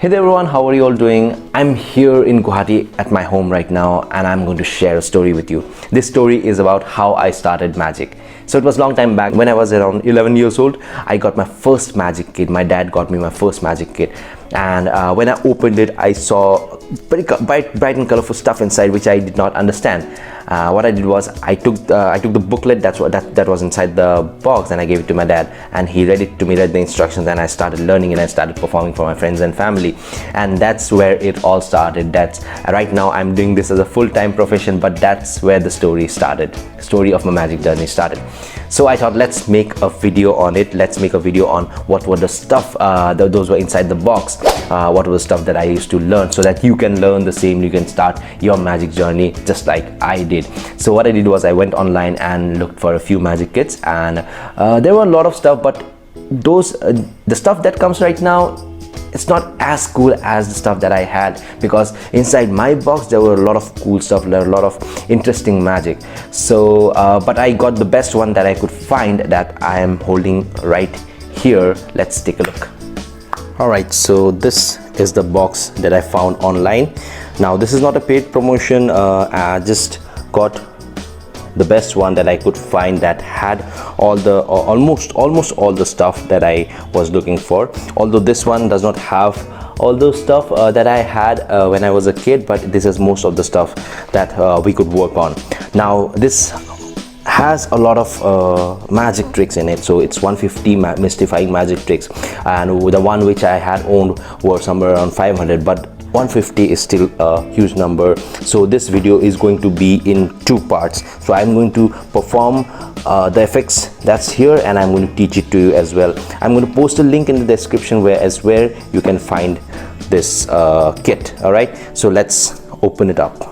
Hey there everyone, how are you all doing? I'm here in Guwahati at my home right now and I'm going to share a story with you. This story is about how I started magic. So it was a long time back when I was around 11 years old. I got my first magic kit. My dad got me my first magic kit, and when I opened it, I saw very bright and colorful stuff inside which I did not understand. What I did was I took the booklet that was inside the box and I gave it to my dad, and he read the instructions, and I started learning and I started performing for my friends and family, and that's where it all started. That's right now I'm doing this as a full-time profession, but that's where the story of my magic journey started. So I thought, let's make a video on it. Let's make a video on what were the stuff those were inside the box, what was the stuff that I used to learn, so that you can learn the same, you can start your magic journey just like I did. So what I did was I went online and looked for a few magic kits, and there were a lot of stuff, but the stuff that comes right now, it's not as cool as the stuff that I had, because inside my box there were a lot of cool stuff, a lot of interesting magic. So but I got the best one that I could find, that I am holding right here. Let's take a look. Alright, so this is the box that I found online. Now this is not a paid promotion. I just got the best one that I could find that had almost all the stuff that I was looking for. Although this one does not have all those stuff that I had when I was a kid, but this is most of the stuff that we could work on. Now this has a lot of magic tricks in it, so it's 150 mystifying magic tricks, and the one which I had owned were somewhere around 500, but 150 is still a huge number. So this video is going to be in two parts. So I'm going to perform the effects that's here, and I'm going to teach it to you as well. I'm going to post a link in the description where you can find this kit. All right, so let's open it up.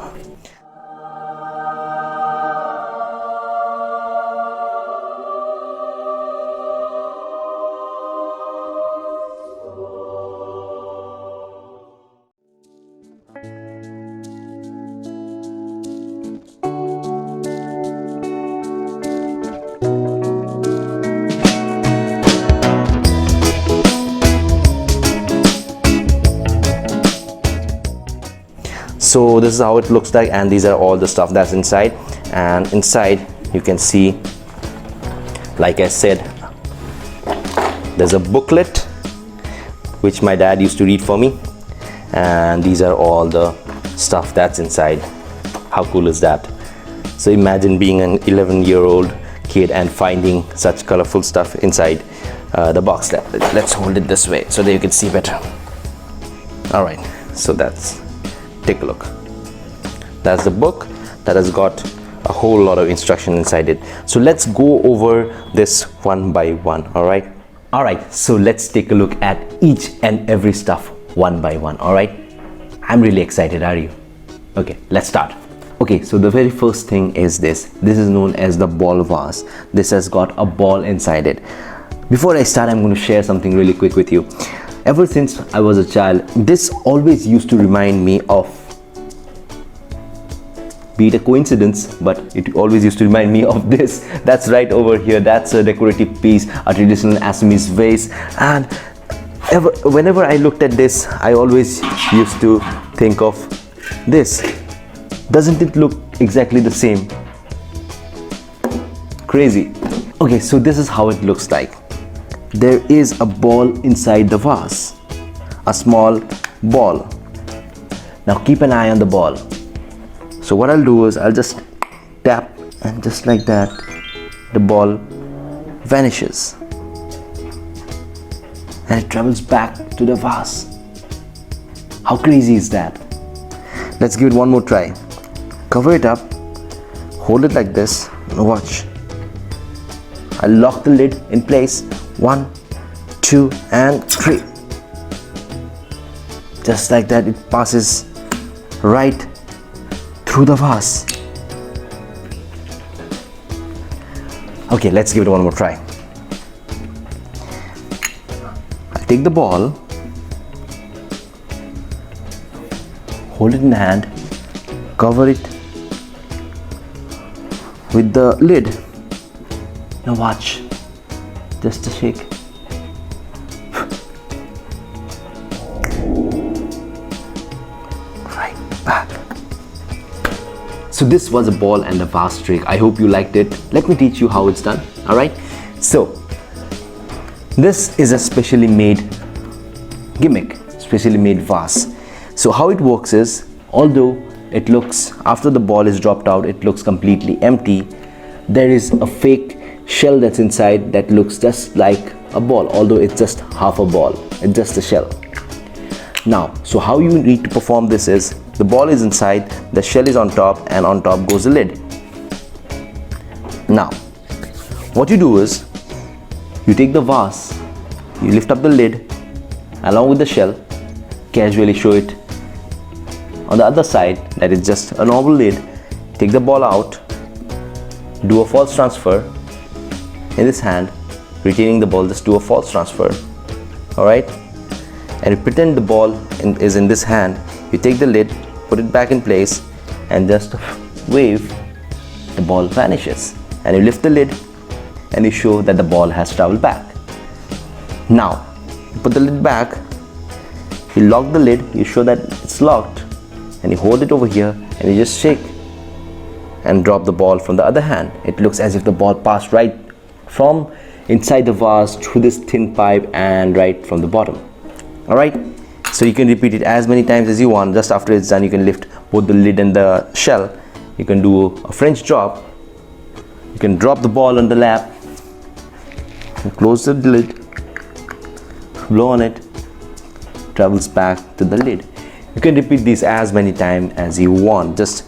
So this is how it looks like, and these are all the stuff that's inside. And inside you can see, like I said, there's a booklet which my dad used to read for me, and these are all the stuff that's inside. How cool is that? So imagine being an 11-year-old kid and finding such colorful stuff inside the box. Let's hold it this way so that you can see better. All right, so take a look. That's the book that has got a whole lot of instruction inside it. So let's go over this one by one. All right, so let's take a look at each and every stuff one by one. All right, I'm really excited. Are you? Okay, let's start. Okay, so the very first thing is this is known as the ball vase. This has got a ball inside it. Before I start, I'm going to share something really quick with you. Ever since I was a child, this always used to remind me of, be it a coincidence, but it always used to remind me of this. That's right over here. That's a decorative piece, a traditional Assamese vase. And whenever I looked at this, I always used to think of this. Doesn't it look exactly the same? Crazy. Okay, so this is how it looks like. There is a ball inside the vase, a small ball. Now keep an eye on the ball. So what I'll do is I'll just tap, and just like that, the ball vanishes and it travels back to the vase. How crazy is that? Let's give it one more try. Cover it up, hold it like this, and watch. I'll lock the lid in place. 1, 2, and 3. Just like that, it passes right through the vase. Okay, let's give it one more try. I'll take the ball, hold it in hand, cover it with the lid. Now watch. Just a shake. So this was a ball and a vase trick. I hope you liked it. Let me teach you how it's done. All right, so this is a specially made gimmick, specially made vase. So how it works is, although it looks, after the ball is dropped out, it looks completely empty, there is a fake shell that's inside that looks just like a ball, although it's just half a ball, it's just a shell. Now, so how you need to perform this is, the ball is inside, the shell is on top, and on top goes the lid. Now, what you do is, you take the vase, you lift up the lid along with the shell, casually show it on the other side that is just a normal lid, take the ball out, do a false transfer in this hand, retaining the ball, just do a false transfer. Alright, and you pretend the ball is in this hand, you take the lid, put it back in place, and just wave, the ball vanishes, and you lift the lid and you show that the ball has traveled back. Now you put the lid back, you lock the lid, you show that it's locked, and you hold it over here and you just shake and drop the ball from the other hand. It looks as if the ball passed right from inside the vase through this thin pipe and right from the bottom. Alright, so you can repeat it as many times as you want. Just after it's done, you can lift both the lid and the shell. You can do a French drop. You can drop the ball on the lap, close the lid, blow on it, travels back to the lid. You can repeat this as many times as you want. Just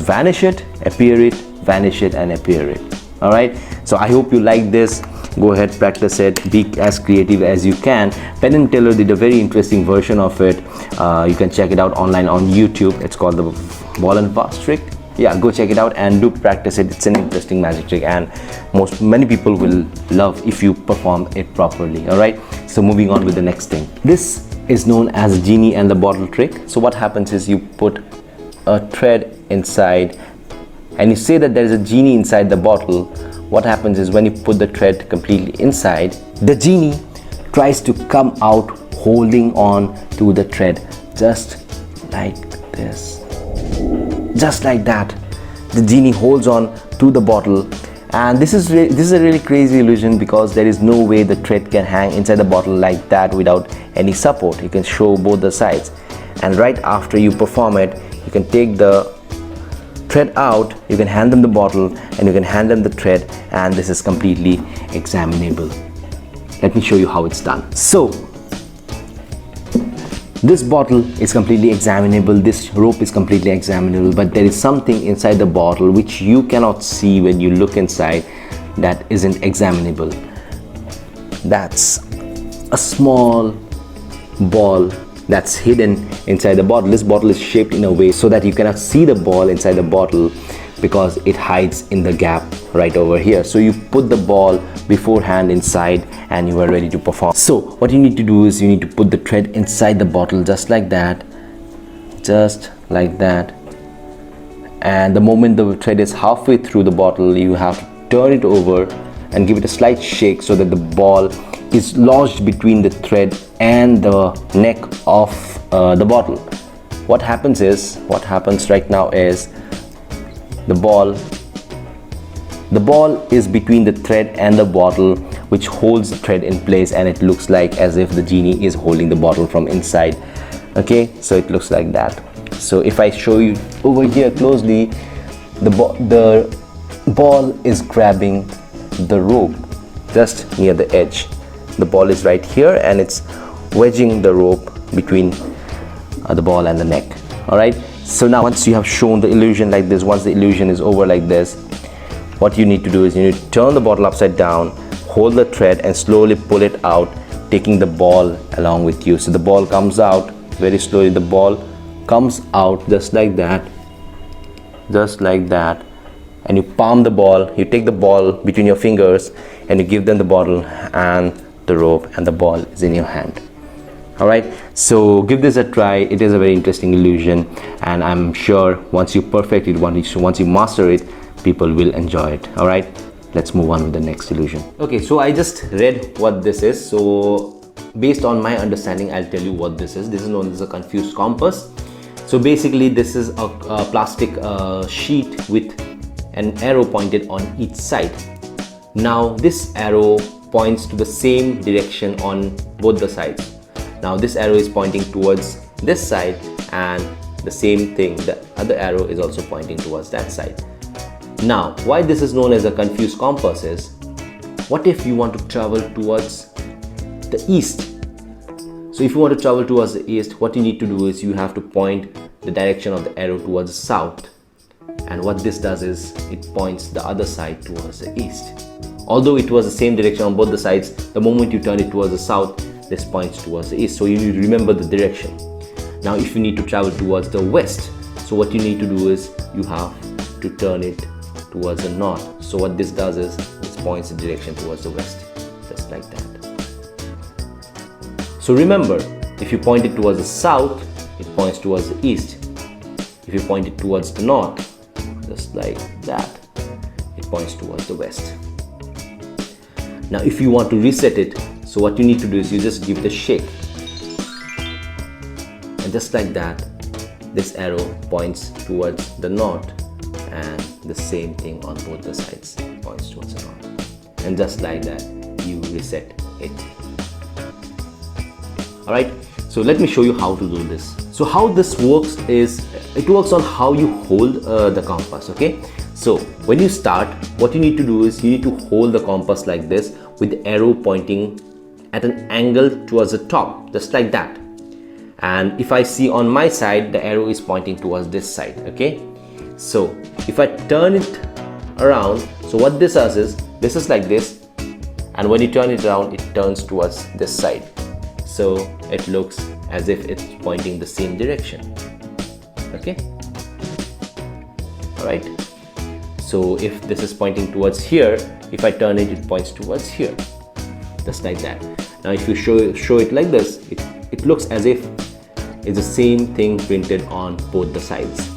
vanish it, appear it, vanish it, and appear it. Alright, so I hope you like this. Go ahead, practice it, be as creative as you can. Penn and Teller did a very interesting version of it. You can check it out online on YouTube. It's called the ball and vase trick. Yeah, go check it out and do practice it. It's an interesting magic trick, and many people will love if you perform it properly. Alright, so moving on with the next thing. This is known as Genie and the bottle trick. So what happens is, you put a thread inside and you say that there is a genie inside the bottle. What happens is, when you put the thread completely inside, the genie tries to come out holding on to the thread, just like this, just like that. The genie holds on to the bottle, and this is a really crazy illusion, because there is no way the thread can hang inside the bottle like that without any support. You can show both the sides, and right after you perform it, you can take the thread out, you can hand them the bottle, and you can hand them the thread, and this is completely examinable. Let me show you how it's done. So this bottle is completely examinable, this rope is completely examinable, but there is something inside the bottle which you cannot see when you look inside, that isn't examinable. That's a small ball that's hidden inside the bottle. This bottle is shaped in a way so that you cannot see the ball inside the bottle, because it hides in the gap right over here. So you put the ball beforehand inside and you are ready to perform. So what you need to do is, you need to put the thread inside the bottle, just like that, and the moment the thread is halfway through the bottle, you have to turn it over and give it a slight shake so that the ball is lodged between the thread and the neck of the bottle. What happens right now is, the ball is between the thread and the bottle, which holds the thread in place, and it looks like as if the genie is holding the bottle from inside. Okay, so it looks like that. So if I show you over here closely, the ball is grabbing the rope just near the edge. The ball is right here, and it's wedging the rope between the ball and the neck. Alright, so now once you have shown the illusion like this, once the illusion is over like this, what you need to do is, you need to turn the bottle upside down, hold the thread, and slowly pull it out, taking the ball along with you. So the ball comes out very slowly. The ball comes out just like that, and you palm the ball. You take the ball between your fingers and you give them the bottle and the rope, and the ball is in your hand. Alright, so give this a try. It is a very interesting illusion, and I'm sure once you perfect it, once you master it, people will enjoy it. Alright, let's move on with the next illusion. Okay, so I just read what this is. So based on my understanding, I'll tell you what this is. This is known as a confused compass. So basically this is a plastic sheet with an arrow pointed on each side. Now this arrow points to the same direction on both the sides. Now this arrow is pointing towards this side, and the same thing, the other arrow is also pointing towards that side. Now why this is known as a confused compass is, what if you want to travel towards the east? So if you want to travel towards the east, what you need to do is you have to point the direction of the arrow towards the south, and what this does is it points the other side towards the east. Although it was the same direction on both the sides, the moment you turn it towards the south, this points towards the east. So you need to remember the direction. Now if you need to travel towards the west, so what you need to do is you have to turn it towards the north. So what this does is it points the direction towards the west, just like that. So remember, if you point it towards the south, it points towards the east. If you point it towards the north, just like that, it points towards the west. Now if you want to reset it, so what you need to do is you just give it a shake, and just like that, this arrow points towards the north, and the same thing on both the sides points towards the north, and just like that you reset it. Alright, so let me show you how to do this. So how this works is, it works on how you hold the compass. Okay, so when you start, what you need to do is you need to hold the compass like this, with the arrow pointing at an angle towards the top, just like that. And if I see on my side, the arrow is pointing towards this side. Okay, so if I turn it around, so what this does is, this is like this, and when you turn it around, it turns towards this side. So it looks as if it's pointing the same direction. Okay, all right. So if this is pointing towards here, if I turn it, it points towards here, just like that. Now if you show it like this, it looks as if it's the same thing printed on both the sides,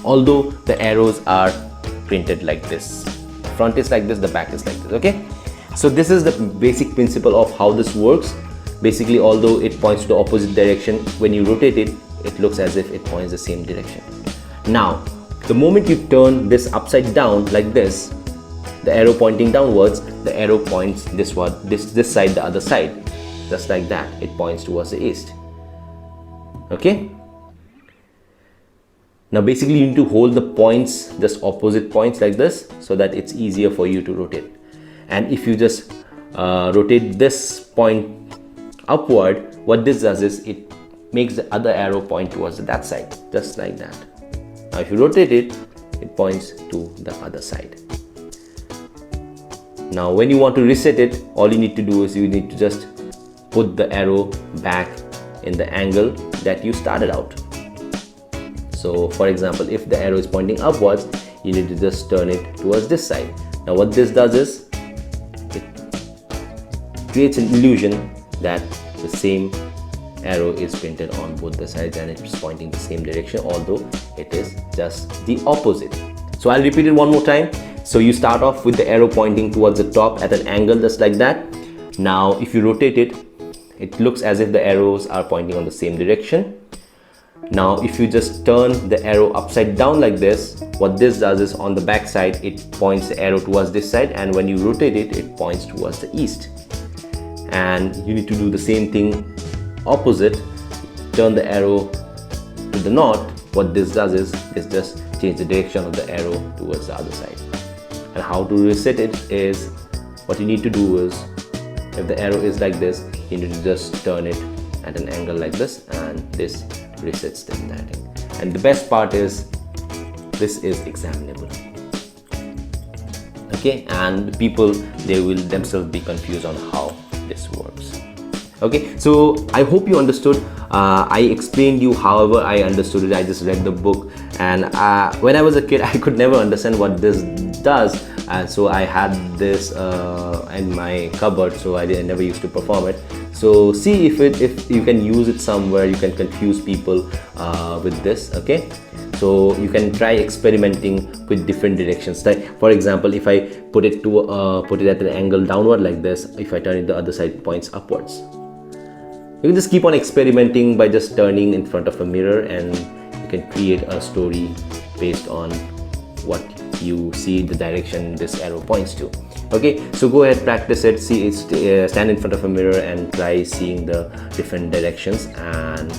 although the arrows are printed like this. The front is like this, the back is like this. Okay, so this is the basic principle of how this works. Basically, although it points to the opposite direction, when you rotate it, it looks as if it points the same direction. Now the moment you turn this upside down like this, the arrow pointing downwards, the arrow points this side, the other side, just like that, it points towards the east. Okay, now basically you need to hold the points, just opposite points like this, so that it's easier for you to rotate. And if you just rotate this point upward, what this does is it makes the other arrow point towards that side, just like that. Now if you rotate it, it points to the other side. Now when you want to reset it, all you need to do is you need to just put the arrow back in the angle that you started out. So for example, if the arrow is pointing upwards, you need to just turn it towards this side. Now what this does is it creates an illusion that the same arrow is printed on both the sides and it's pointing the same direction, although it is just the opposite. So I'll repeat it one more time. So you start off with the arrow pointing towards the top at an angle, just like that. Now if you rotate it, it looks as if the arrows are pointing on the same direction. Now if you just turn the arrow upside down like this, what this does is on the back side, it points the arrow towards this side, and when you rotate it, it points towards the east. And you need to do the same thing opposite. Turn the arrow to the north. What this does is it just change the direction of the arrow towards the other side. And how to reset it is, what you need to do is, if the arrow is like this, you need to just turn it at an angle like this, and this resets the entire thing. And the best part is, this is examinable. Okay, and people, they will themselves be confused on how this works. Okay, so I hope you understood. I explained you however I understood it. I just read the book, and when I was a kid, I could never understand what this does, and so I had this in my cupboard, so I never used to perform it. So see if you can use it somewhere, you can confuse people with this. Okay, so you can try experimenting with different directions. Like for example, if I put it at an angle downward like this, if I turn it the other side, it points upwards. You can just keep on experimenting by just turning in front of a mirror, and you can create a story based on what you see the direction this arrow points to. Okay, so go ahead, practice it, see it, stand in front of a mirror and try seeing the different directions, and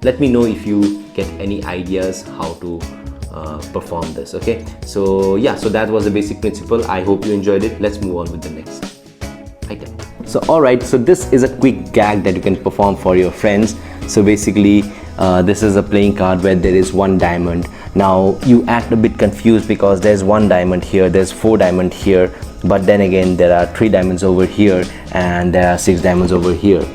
let me know if you get any ideas how to perform this. Okay, so yeah, so that was the basic principle. I hope you enjoyed it. Let's move on with the next item. So alright, so this is a quick gag that you can perform for your friends. So basically this is a playing card where there is one diamond. Now you act a bit confused because there's one diamond here, there's 4 diamonds here, but then again there are 3 diamonds over here and there are 6 diamonds over here.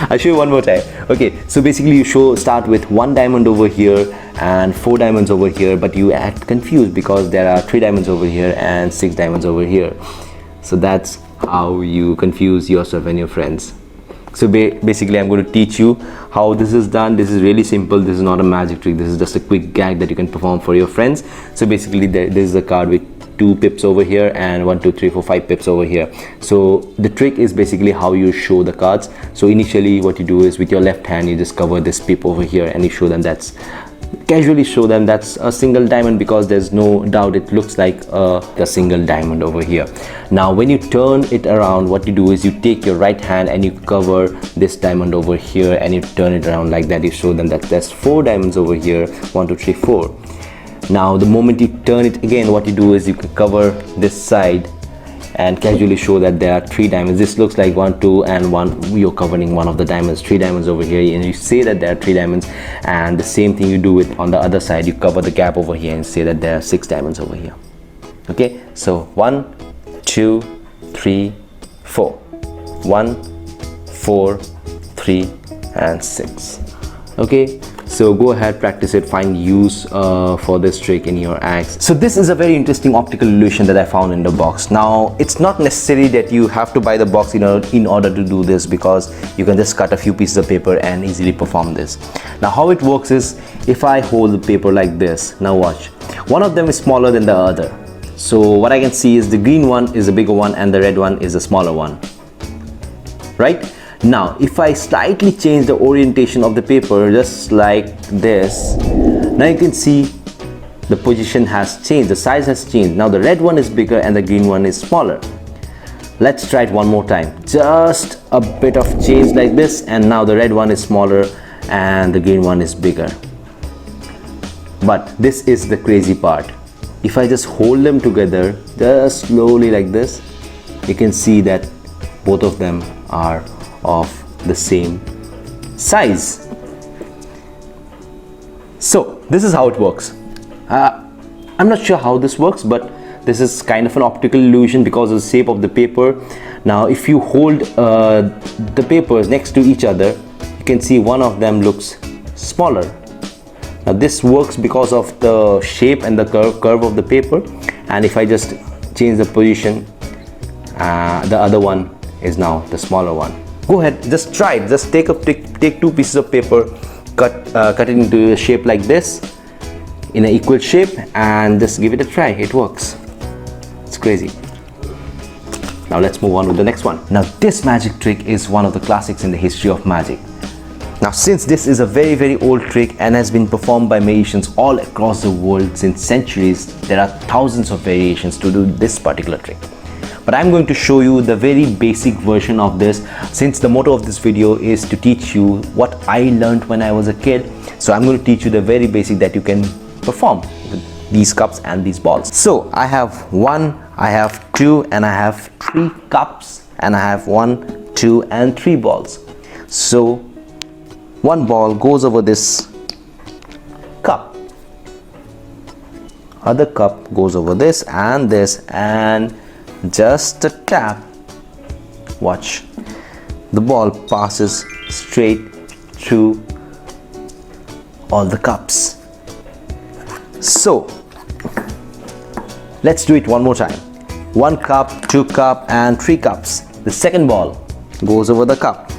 I'll show you one more time. Okay, so basically you start with 1 diamond over here and 4 diamonds over here, but you act confused because there are 3 diamonds over here and 6 diamonds over here. So that's how you confuse yourself and your friends. So basically I'm going to teach you how this is done. This is really simple. This is not a magic trick. This is just a quick gag that you can perform for your friends. So basically this is a card with 2 pips over here and 1 2 3 4 5 pips over here. So the trick is basically how you show the cards. So initially what you do is with your left hand you just cover this pip over here and you show them casually show them that's a single diamond, because there's no doubt it looks like a single diamond over here. Now when you turn it around, what you do is you take your right hand and you cover this diamond over here and you turn it around like that. You show them that there's 4 diamonds over here, 1 2 3 4. Now the moment you turn it again, what you do is you can cover this side and casually show that there are 3 diamonds. This looks like 1 2 and 1, you're covering one of the diamonds, 3 diamonds over here, and you say that there are 3 diamonds, and the same thing you do with on the other side. You cover the gap over here and say that there are 6 diamonds over here. Okay, so 1 2 3 4, 1 4 3 and 6. Okay, so go ahead, practice it, find use for this trick in your acts. So this is a very interesting optical illusion that I found in the box. Now it's not necessary that you have to buy the box in order to do this, because you can just cut a few pieces of paper and easily perform this. Now how it works is, if I hold the paper like this, now watch, one of them is smaller than the other. So what I can see is the green one is a bigger one and the red one is a smaller one, right? Now if I slightly change the orientation of the paper just like this, now you can see the position has changed, the size has changed. Now the red one is bigger and the green one is smaller. Let's try it one more time. Just a bit of change like this, and now the red one is smaller and the green one is bigger. But this is the crazy part. If I just hold them together just slowly like this, you can see that both of them are of the same size. So this is how it works. I'm not sure how this works, but this is kind of an optical illusion because of the shape of the paper. Now if you hold the papers next to each other, you can see one of them looks smaller. Now this works because of the shape and the curve of the paper, and if I just change the position, the other one is now the smaller one. Go ahead, just try it. Just take 2 pieces of paper, cut it into a shape like this, in an equal shape, and just give it a try. It works. It's crazy. Now let's move on with the next one. Now this magic trick is one of the classics in the history of magic. Now since this is a very old trick and has been performed by magicians all across the world since centuries, there are thousands of variations to do this particular trick. But I'm going to show you the very basic version of this, since the motto of this video is to teach you what I learned when I was a kid. So I'm going to teach you the very basic that you can perform with these cups and these balls. So I have 1, I have 2, and I have 3 cups, and I have 1, 2 and 3 balls. So one ball goes over this cup, other cup goes over this, and just a tap, watch, the ball passes straight through all the cups. So let's do it one more time. 1 cup, 2 cup and 3 cups. The second ball goes over the cup,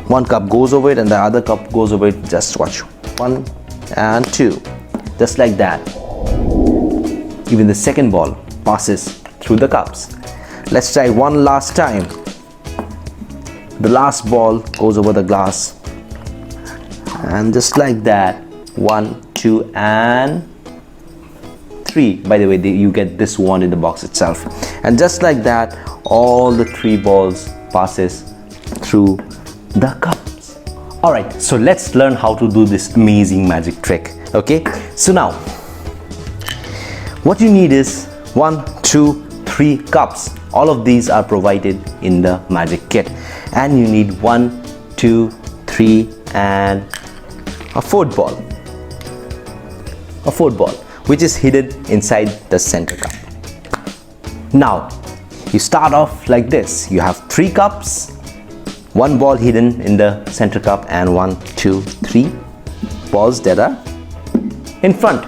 1 cup goes over it and the other cup goes over it. Just watch, 1 and 2, just like that. Even the second ball passes through the cups. Let's try one last time. The last ball goes over the glass, and just like that, 1, 2 and 3. By the way, you get this one in the box itself, and just like that, all the 3 balls passes through the cups. All right, so let's learn how to do this amazing magic trick. Okay, so now what you need is 1, 2, 3 cups. All of these are provided in the magic kit, and you need 1, 2, 3 and a fourth ball, which is hidden inside the center cup. Now you start off like this. You have 3 cups, 1 ball hidden in the center cup, and 1, 2, 3 balls that are in front.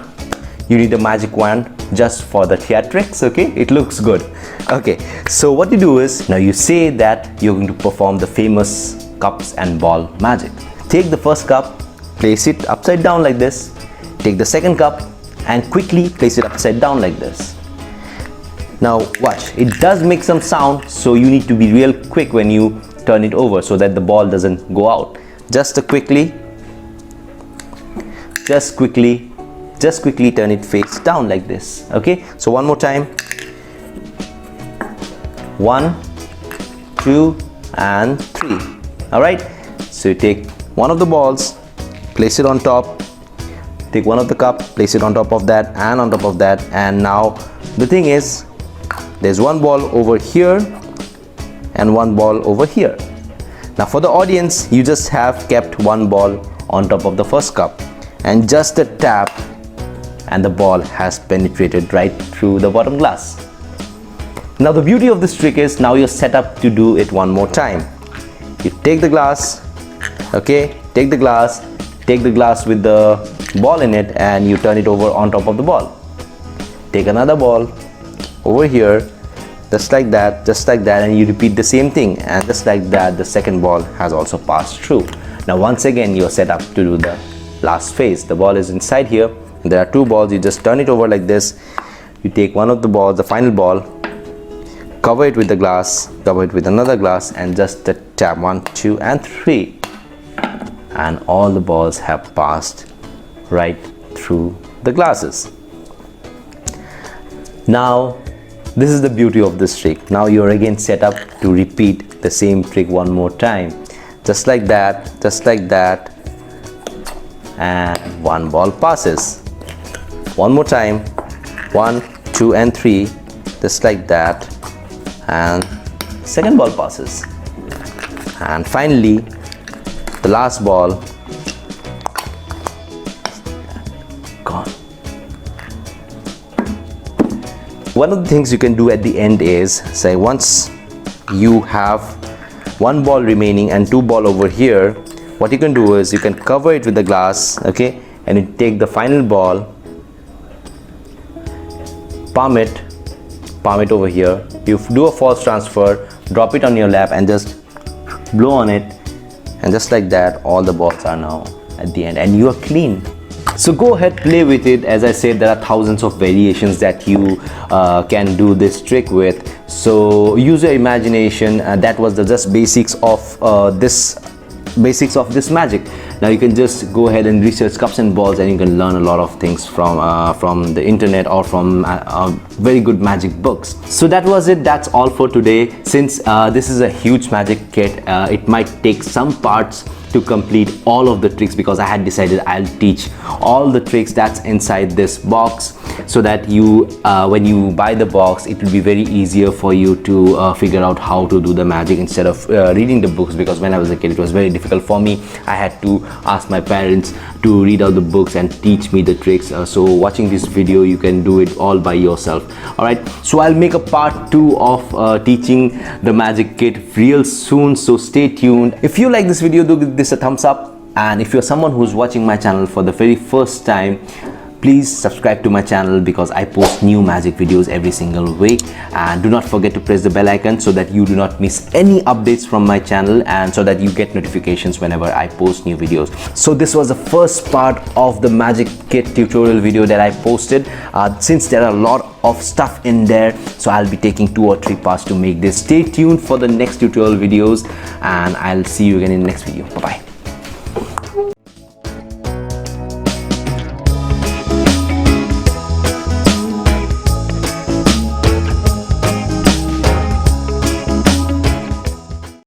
You need a magic wand just for the theatrics. Okay, it looks good. Okay, so what you do is, now you say that you're going to perform the famous cups and ball magic. Take the first cup, place it upside down like this. Take the second cup and quickly place it upside down like this. Now watch, it does make some sound, so you need to be real quick when you turn it over so that the ball doesn't go out. Just quickly turn it face down like this. Okay, so one more time. 1, 2 and 3. All right, so you take one of the balls, place it on top, take one of the cup, place it on top of that and on top of that, and now the thing is, there's 1 ball over here and 1 ball over here. Now for the audience, you just have kept 1 ball on top of the first cup, and just a tap and the ball has penetrated right through the bottom glass. Now the beauty of this trick is, now you're set up to do it one more time. You take the glass, okay, take the glass with the ball in it, and you turn it over on top of the ball. Take another ball over here, just like that, and you repeat the same thing, and just like that, the second ball has also passed through. Now once again, you're set up to do the last phase. The ball is inside here, and there are 2 balls. You just turn it over like this. You take one of the balls, the final ball, cover it with the glass, cover it with another glass, and just tap 1, 2 and 3, and all the balls have passed right through the glasses. Now this is the beauty of this trick. Now you're again set up to repeat the same trick one more time, just like that, and 1 ball passes. One more time, 1, 2 and 3, just like that, and second ball passes, and finally the last ball gone. One of the things you can do at the end is, say, once you have 1 ball remaining and 2 ball over here, what you can do is you can cover it with the glass, okay, and you take the final ball, palm it over here, you do a false transfer, drop it on your lap and just blow on it, and just like that, all the balls are now at the end and you are clean. So go ahead, play with it. As I said, there are thousands of variations that you can do this trick with, so use your imagination. That was the just basics of this magic. Now you can just go ahead and research cups and balls, and you can learn a lot of things from the internet or from very good magic books. So that was it. That's all for today. Since this is a huge magic kit, it might take some parts to complete all of the tricks, because I had decided I'll teach all the tricks that's inside this box, so that you when you buy the box, it will be very easier for you to figure out how to do the magic instead of reading the books, because when I was a kid it was very difficult for me. I had to ask my parents to read out the books and teach me the tricks. So watching this video, you can do it all by yourself. Alright, so I'll make a part 2 of teaching the magic kit real soon, so stay tuned. If you like this video, do give this a thumbs up, and if you're someone who's watching my channel for the very first time, please subscribe to my channel because I post new magic videos every single week. And do not forget to press the bell icon so that you do not miss any updates from my channel and so that you get notifications whenever I post new videos. So this was the first part of the magic kit tutorial video that I posted. Since there are a lot of stuff in there, so I'll be taking 2 or 3 parts to make this. Stay tuned for the next tutorial videos and I'll see you again in the next video. Bye bye.